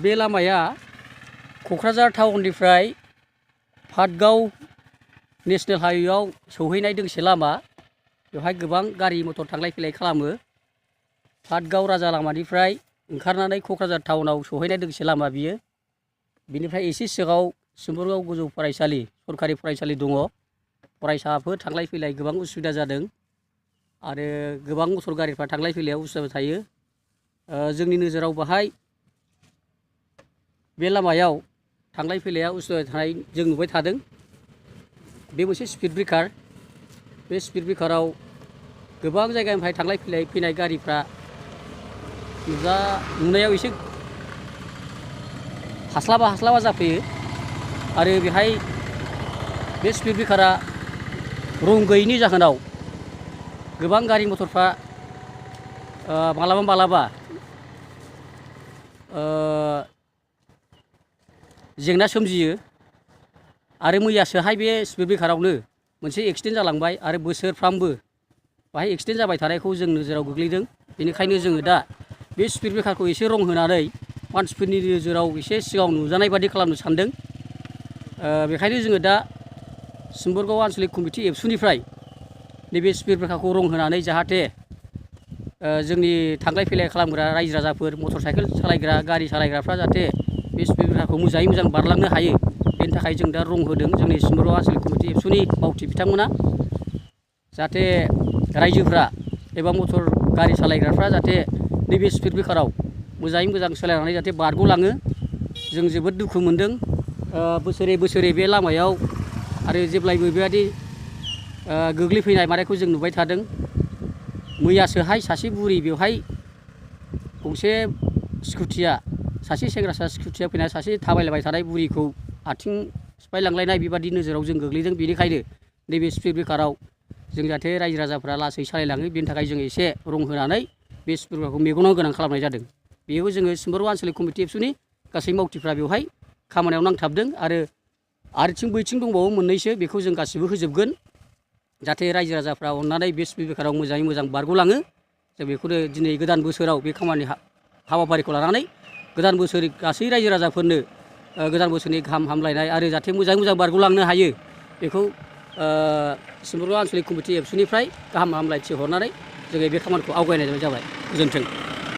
बे लामाया क'क्राझार टाउननिफ्राय पाटगाव नेशनेल हाइवेआव सौहैनाय दोंसे लामा। बेवहाय गोबां गारि मटर थांलाय फैलाय खालामो। पाटगाव राजा लामानिफ्राय ओंखारनानै क'क्राझार टाउनाव सौहैनाय दोंसे लामा बियो। बिनिफ्राय एसे सिगाङाव सिम्बोरगाव गोजौ फरायसालि सरकारि फरायसालि दङ। फरायसाफोर थांलाय फैलाय गोबां उसुबिदा जादों आरो गोबां मटर गारिफ्रा थांलाय फैलायाव उसुबिदा थायो। जोंनि नोजोराव बाहाय बे लामायाव थांलाय फैलाया उसुबिदा थानाय जों नुबाय थादों। बे मोनसे स्पिड ब्रेकार। बे स्पिड ब्रेकाराव गोबां जायगानिफ्राय थांलाय फैलाय फैनाय गारिफ्रा नुनायाव एसे हास्लाबा जाफैयो आरो बेहाय बे स्पिड ब्रेकारा रं गैयैनि जाहोनाव गोबां गारि मटरफ्रा मालाबा जेंना सोमजियो। आरो मैयासोहाय बे स्पिड ब्रेकारावनो मोनसे एक्सिडेन्ट जालांबाय आरो बोसोरफ्रामबो बाहाय एक्सिडेन्ट जाबाय थानायखौ जों नोजोराव गोग्लैदों। बेनिखायनो जोङो दा बे स्पिड ब्रेकारखौ एसे रं होनानै मानसिफोरनि नोजोराव एसे सिगाङाव नुजानाय बादि खालामनो सानदों। बेखायनो जोङो दा सिम्बोरगाव आन्चलिक कमिटि एबसुनिफ्राय नैबे स्पिड ब्रेकारखौ रं होनानै जाहाथे जोंनि थांलाय फैलाय खालामग्रा रायजो राजाफोर मटर साइकेल सालायग्रा गारि सालायग्राफ्रा जाहाथे बे स्पिड ब्रेकारखौ मोजाङै मोजां बारलांनो हायो। बेनि थाखाय जों दा रं होदों। जोंनि सिम्बोरगाव आन्चलिक कमिटि एबसुनि मावथि बिथांमोना जाहाथे रायजोफ्रा एबा मटर गारि सालायग्राफ्रा जाहाथे नैबे स्पिड ब्रेकाराव मोजाङै मोजां सालायनानै जाहाथे बारग'लाङो। जों जोबोद दुखु मोनदों। बोसोरे बे लामायाव आरो जेब्लायबो बेबायदि गोग्लैफैनाय मानायखौ जों नुबाय थादों। मैयासोहाय सासे बुरि बेवहाय गंसे स्कुटिया सासे सेंग्रासा स्कुटिया फैनानै सासे थाबायलायबाय थानाय बुरिखौ आथिं सिफायलांलायनाय बेबादि नोजोराव जों गोग्लैदों। बेनिखायनो नैबे स्पिड ब्रेकाराव जों जाहाथे रायजो राजाफ्रा लासै सालायलाङो बेनि थाखाय जों एसे रं होनानै बे स्पिड ब्रेकारखौ मेगनाव गोनां खालामनाय जादों। बेयाव जोङो सिम्बोरगाव आन्चलिक कमिटि एबसुनि गासै मावथिफ्रा बेवहाय खामानियाव नांथाबदों आरो बैथिं दंबावो मोननैसो बेखौ जों गासिबो होजोबगोन जाहाथे रायजो राजाफ्रा अननानै बे स्पिड ब्रेकाराव मोजाङै मोजां बारग'लाङो। जों बेखौनो दिनै गोदान बोसोराव बे खामानि हाबाफारिखौ लानानै गोदान बोसोर गासै रायजो राजाफोरनो गोदान बोसोरनि गाहाम हामलायनाय आरो जाहाथे मोजाङै मोजां बारग'लांनो हायो बेखौ सिम्बोरगाव आन्चलिक कमिटि एबसुनिफ्राय गाहाम हामलायथि हरनानै जोङो बे खामानिखौ आवगायनाय जाबाय। गोजोन्थों।